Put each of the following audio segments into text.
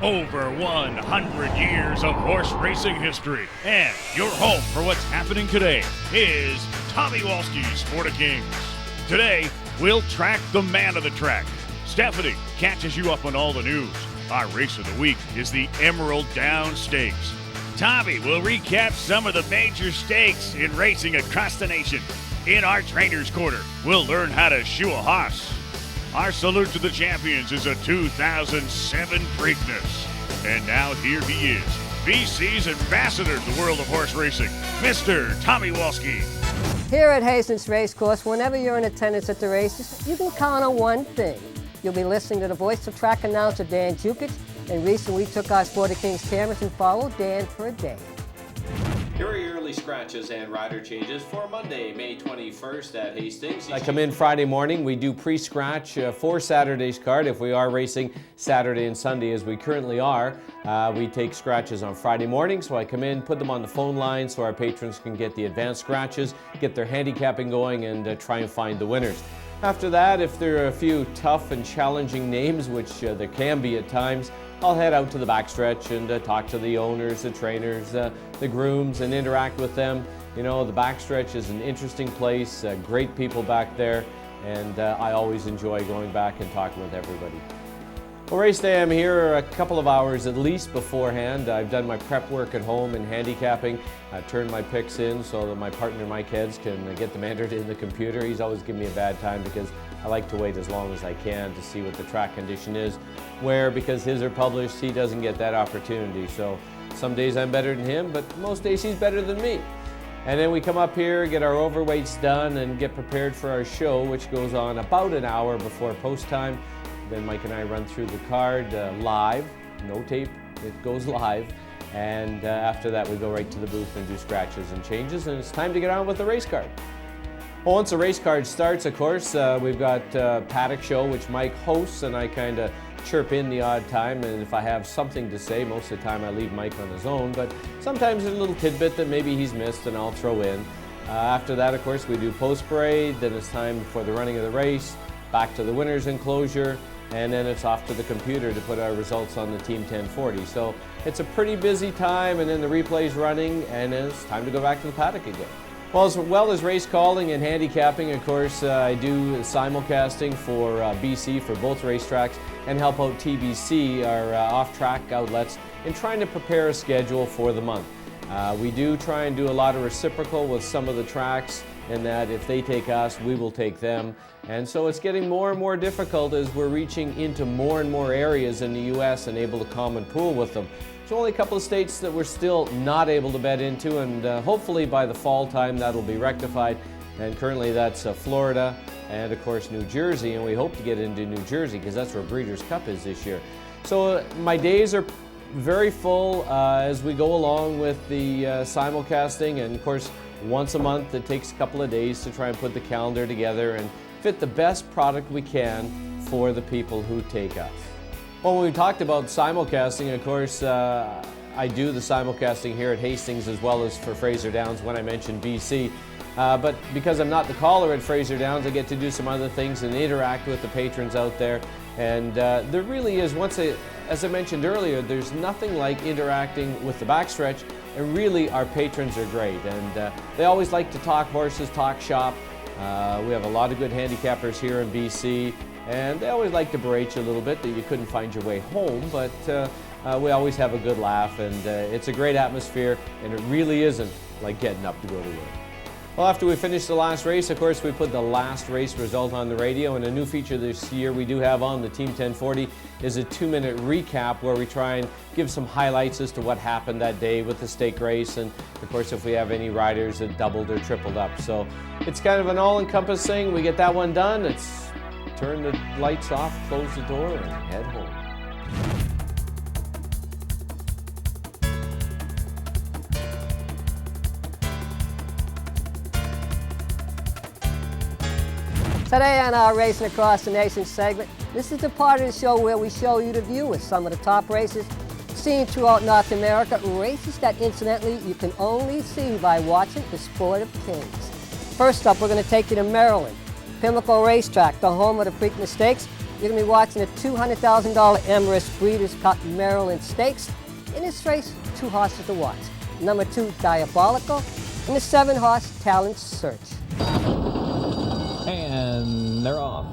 Over 100 years of horse racing history. And your home for what's happening today is Tommy Walski's Sport of Kings. Today, we'll track the man of the track. Stephanie catches you up on all the news. Our race of the week is the Emerald Down Stakes. Tommy will recap some of the major stakes in racing across the nation. In our Trainer's Corner, we'll learn how to shoe a horse. Our salute to the champions is a 2007 Preakness. And now here he is, BC's ambassador to the world of horse racing, Mr. Tommy Walski. Here at Hastings Racecourse, whenever you're in attendance at the races, you can count on one thing. You'll be listening to the voice of track announcer Dan Jukich, and recently we took our Sport of Kings cameras and followed Dan for a day. Here are your early scratches and rider changes for Monday, May 21st at Hastings. I come in Friday morning. We do pre-scratch for Saturday's card. If we are racing Saturday and Sunday, as we currently are, we take scratches on Friday morning. So I come in, put them on the phone line so our patrons can get the advanced scratches, get their handicapping going, and try and find the winners. After that, if there are a few tough and challenging names, which there can be at times, I'll head out to the backstretch and talk to the owners, the trainers, the grooms, and interact with them. You know, the backstretch is an interesting place, great people back there, and I always enjoy going back and talking with everybody. Well, race day, I'm here a couple of hours at least beforehand. I've done my prep work at home in handicapping. I've turned my picks in so that my partner Mike Heads can get them entered in the computer. He's always giving me a bad time because I like to wait as long as I can to see what the track condition is, where because his are published, he doesn't get that opportunity. So some days I'm better than him, but most days he's better than me. And then we come up here, get our overweights done, and get prepared for our show, which goes on about an hour before post time. Then Mike and I run through the card live, no tape, it goes live. And after that, we go right to the booth and do scratches and changes, and it's time to get on with the race card. Well, once the race card starts, of course, we've got Paddock Show, which Mike hosts, and I kind of chirp in the odd time, and if I have something to say, most of the time I leave Mike on his own, but sometimes there's a little tidbit that maybe he's missed and I'll throw in. After that, of course, we do post-parade, then it's time for the running of the race, back to the winner's enclosure, and then it's off to the computer to put our results on the Team 1040. So it's a pretty busy time, and then the replay's running, and then it's time to go back to the paddock again. Well as race calling and handicapping, of course, I do simulcasting for BC for both racetracks and help out TBC, our off-track outlets, in trying to prepare a schedule for the month. We do try and do a lot of reciprocal with some of the tracks, in that if they take us, we will take them. And so it's getting more and more difficult as we're reaching into more and more areas in the U.S. and able to common pool with them. There's only a couple of states that we're still not able to bet into, and hopefully by the fall time that'll be rectified. And currently that's Florida and of course New Jersey, and we hope to get into New Jersey because that's where Breeders' Cup is this year. So my days are very full as we go along with the simulcasting, and of course once a month it takes a couple of days to try and put the calendar together and fit the best product we can for the people who take us. Well, when we talked about simulcasting, of course, I do the simulcasting here at Hastings as well as for Fraser Downs when I mentioned BC. But because I'm not the caller at Fraser Downs, I get to do some other things and interact with the patrons out there. And there really is, as I mentioned earlier, there's nothing like interacting with the backstretch, and really our patrons are great. And they always like to talk horses, talk shop. We have a lot of good handicappers here in BC, and they always like to berate you a little bit that you couldn't find your way home, but we always have a good laugh, and it's a great atmosphere, and it really isn't like getting up to go to work. Well, after we finish the last race, of course, we put the last race result on the radio, and a new feature this year we do have on the Team 1040 is a 2-minute recap where we try and give some highlights as to what happened that day with the stake race, and of course if we have any riders that doubled or tripled up. So it's kind of an all-encompassing. We get that one done, it's turn the lights off, close the door, and head home. Today on our Racing Across the Nation segment, this is the part of the show where we show you the viewers some of the top races seen throughout North America, races that incidentally you can only see by watching the Sport of Kings. First up, we're going to take you to Maryland, Pimlico Racetrack, the home of the Preakness Stakes, You're going to be watching the $200,000 Emirates Breeders' Cup Maryland Stakes. In this race, 2 horses to watch. Number 2, Diabolical, and the 7-horse Talent Search. And they're off.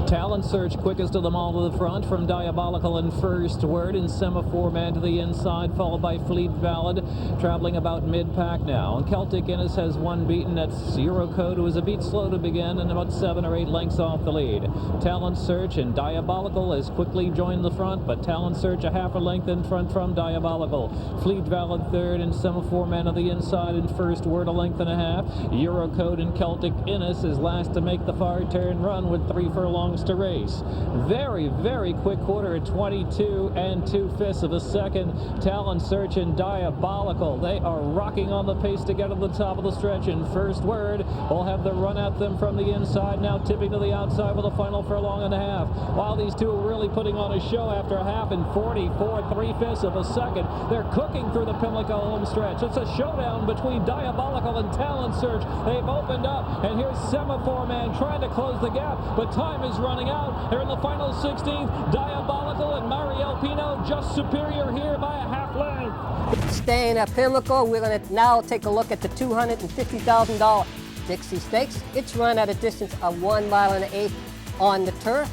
Talent Search quickest of them all to the front, from Diabolical in first word, and Semaphore Man to the inside, followed by Fleet Valid, traveling about mid-pack now. And Celtic Innis has one beaten. That's Zero Code, who was a beat slow to begin, and about 7 or 8 lengths off the lead. Talent Search and Diabolical has quickly joined the front, but Talent Search a half a length in front from Diabolical. Fleet Valid third, and Semaphore Man on the inside in first word, a length and a half. Euro Code and Celtic Innis is last to make the far turn run with 3 furlongs to race. Very, very quick quarter at 22 2/5 of a second. Talent Search and Diabolical, they are rocking on the pace to get to the top of the stretch. In first word, will have the run at them from the inside, now tipping to the outside with a final furlong and a half. While these two are really putting on a show after a half in 44 3/5 of a second, they're cooking through the Pimlico home stretch. It's a showdown between Diabolical and Talent Search. They've opened up, and here's Semaphore Man trying to close the gap, but time is running out. They're in the final 16th. Diabolical and Mario Pino just superior here by a half length. Staying at Pimlico, we're going to now take a look at the $250,000 Dixie Stakes. It's run at a distance of 1 mile and 1/8 on the turf.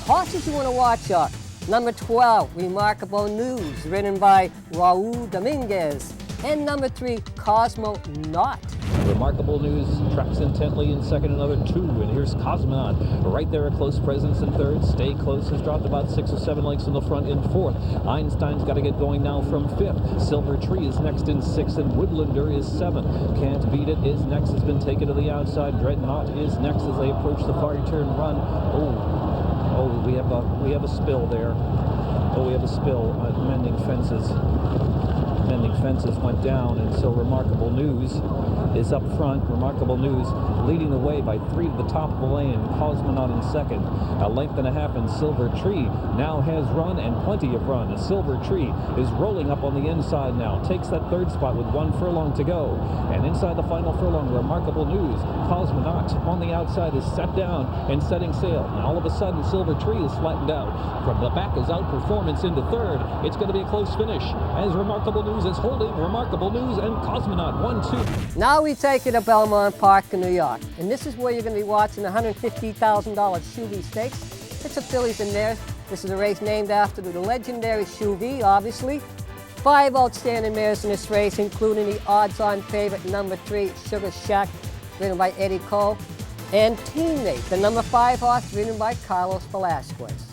Horses you want to watch are number 12, Remarkable News, ridden by Raul Dominguez, and number 3, Cosmonaut. Remarkable News tracks intently in second, another 2, and here's Cosmonaut right there, a close presence in third. Stay Close has dropped about 6 or 7 lengths in the front in fourth. Einstein's got to get going now from 5th. Silver Tree is next in 6th, and Woodlander is 7th. Can't Beat It is next, has been taken to the outside. Dreadnought is next as they approach the far turn run. Oh, we have a spill there. Oh, we have a spill at Mending Fences. Mending Fences went down, and so Remarkable News is up front. Remarkable News leading the way by 3 to the top of the lane. Cosmonaut in second. A length and a half, and Silver Tree now has run, and plenty of run. Silver Tree is rolling up on the inside now. Takes that third spot with 1 furlong to go. And inside the final furlong, Remarkable News. Cosmonaut on the outside is set down and setting sail. And all of a sudden, Silver Tree is flattened out. From the back is Outperformance into third. It's going to be a close finish as Remarkable News is holding. Remarkable News and Cosmonaut 1-2. Now we take you to Belmont Park in New York, and this is where you're going to be watching the $150,000 Chevy Stakes. It's a fillies in there. This is a race named after the legendary Chevy, obviously. 5 outstanding mares in this race, including the odds-on favorite number 3, Sugar Shack, ridden by Eddie Cole, and Teammate, the number 5 horse, ridden by Carlos Velasquez.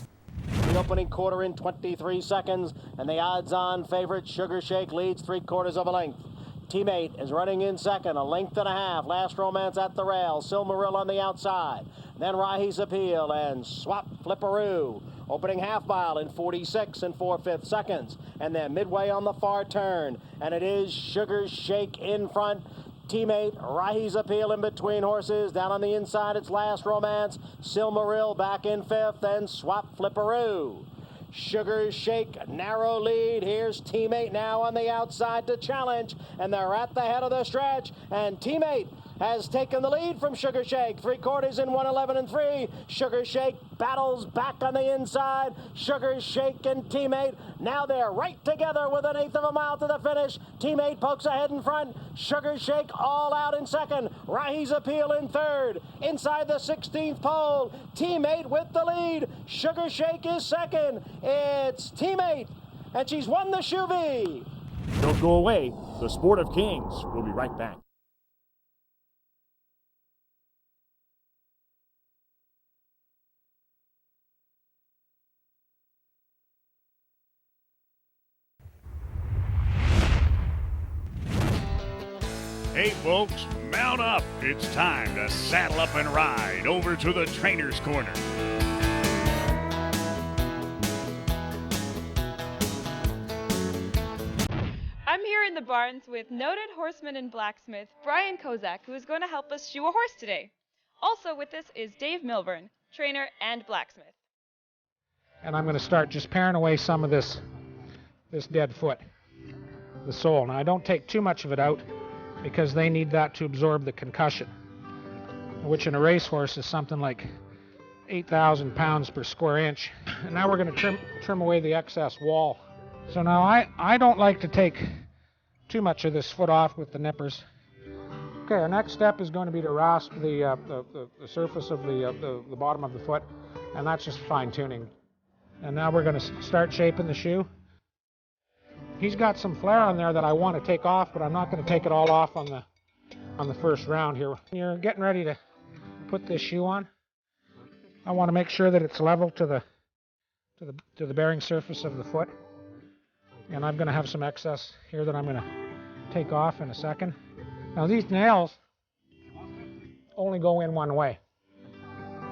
The opening quarter in 23 seconds, and the odds-on favorite Sugar Shake leads 3/4 of a length. Teammate is running in second, a length and a half. Last Romance at the rail. Silmaril on the outside. Then Rahi's Appeal and Swap Flipperoo. Opening half mile in 46 4/5 seconds. And then midway on the far turn. And it is Sugar Shake in front. Teammate, Rahi's Appeal in between horses. Down on the inside, it's Last Romance. Silmaril back in 5th, and Swap Flipperoo. Sugar Shake, narrow lead. Here's Teammate now on the outside to challenge, and they're at the head of the stretch, and Teammate has taken the lead from Sugar Shake. 3/4 in 1:11 3. Sugar Shake battles back on the inside. Sugar Shake and Teammate, now they're right together with 1/8 of a mile to the finish. Teammate pokes ahead in front. Sugar Shake all out in second. Rahi's Appeal in third. Inside the 16th pole, Teammate with the lead. Sugar Shake is second. It's Teammate, and she's won the Chevy. Don't go away. The Sport of Kings. We'll be right back. Hey folks, mount up. It's time to saddle up and ride over to the Trainer's Corner. I'm here in the barns with noted horseman and blacksmith Brian Kozak, who is going to help us shoe a horse today. Also with us is Dave Milburn, trainer and blacksmith. And I'm going to start just paring away some of this dead foot, the sole. Now I don't take too much of it out, because they need that to absorb the concussion, which in a racehorse is something like 8,000 pounds per square inch. And now we're going to trim away the excess wall. So now I don't like to take too much of this foot off with the nippers. Okay, our next step is going to be to rasp the surface of the bottom of the foot, and that's just fine tuning. And now we're going to start shaping the shoe. He's got some flare on there that I want to take off, but I'm not going to take it all off on the first round here. When you're getting ready to put this shoe on, I want to make sure that it's level to the bearing surface of the foot. And I'm going to have some excess here that I'm going to take off in a second. Now these nails only go in one way.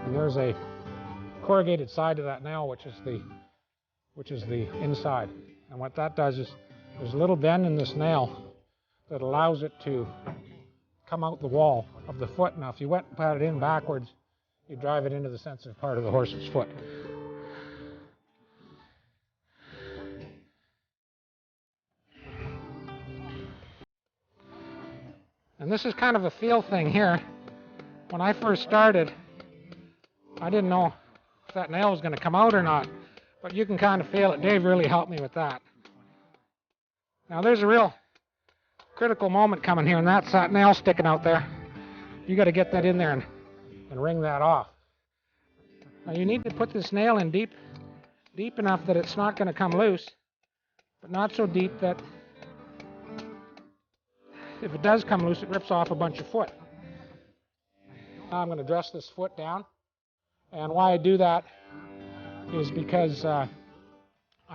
And there's a corrugated side to that nail, which is the inside. And what that does is there's a little bend in this nail that allows it to come out the wall of the foot. Now if you went and pat it in backwards, you drive it into the sensitive part of the horse's foot. And this is kind of a feel thing here. When I first started, I didn't know if that nail was going to come out or not, but you can kind of feel it. Dave really helped me with that. Now there's a real critical moment coming here, and that's that nail sticking out there. You got to get that in there and wring that off. Now you need to put this nail in deep enough that it's not going to come loose, but not so deep that if it does come loose, it rips off a bunch of foot. Now I'm going to dress this foot down, and why I do that is because I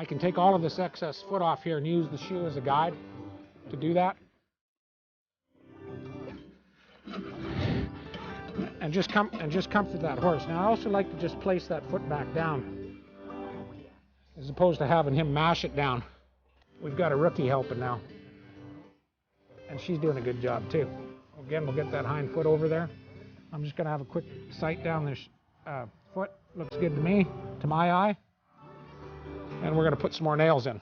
can take all of this excess foot off here and use the shoe as a guide to do that. And just comfort that horse. Now I also like to just place that foot back down as opposed to having him mash it down. We've got a rookie helping now, and she's doing a good job too. Again, we'll get that hind foot over there. I'm just going to have a quick sight down this foot. Looks good to me, to my eye. And we're going to put some more nails in.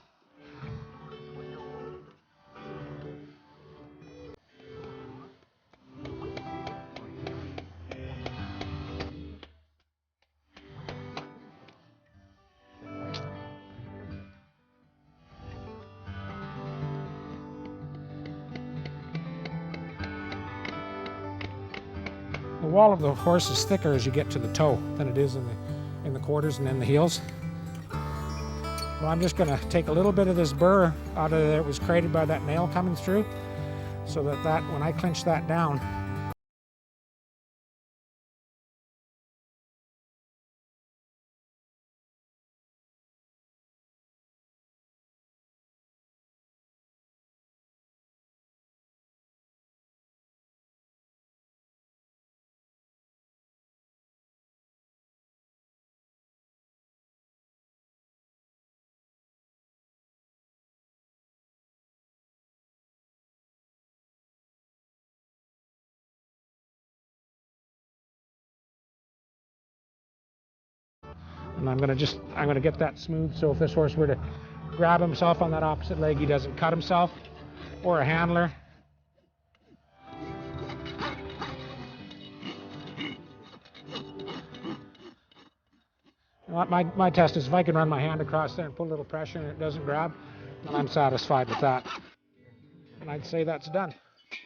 The wall of the horse is thicker as you get to the toe than it is in the quarters and in the heels. So I'm just going to take a little bit of this burr out of there that was created by that nail coming through, so that when I clinch that down, and I'm going to get that smooth, so if this horse were to grab himself on that opposite leg, he doesn't cut himself, or a handler. My test is if I can run my hand across there and put a little pressure and it doesn't grab, then I'm satisfied with that. And I'd say that's done.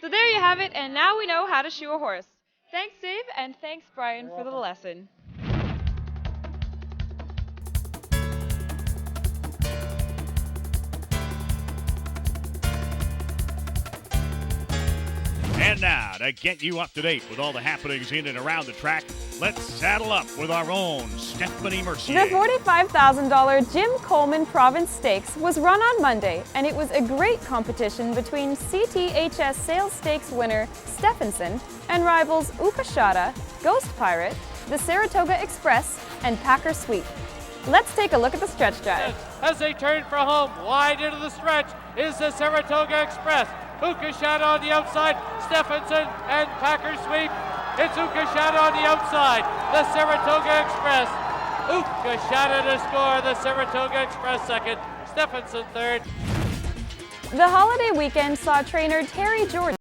So there you have it, and now we know how to shoe a horse. Thanks, Dave, and thanks, Brian, for the lesson. And now, to get you up to date with all the happenings in and around the track, let's saddle up with our own Stephanie Mercier. The $45,000 Jim Coleman Province Stakes was run on Monday, and it was a great competition between CTHS Sales Stakes winner Stephenson and rivals Ukashata, Ghost Pirate, the Saratoga Express, and Packer Sweep. Let's take a look at the stretch drive. As they turn for home, wide into the stretch is the Saratoga Express. Ukashata on the outside, Stephenson and Packer Sweep. It's Ukashata on the outside, the Saratoga Express. Ukashata to score, the Saratoga Express second, Stephenson third. The holiday weekend saw trainer Terry Jordan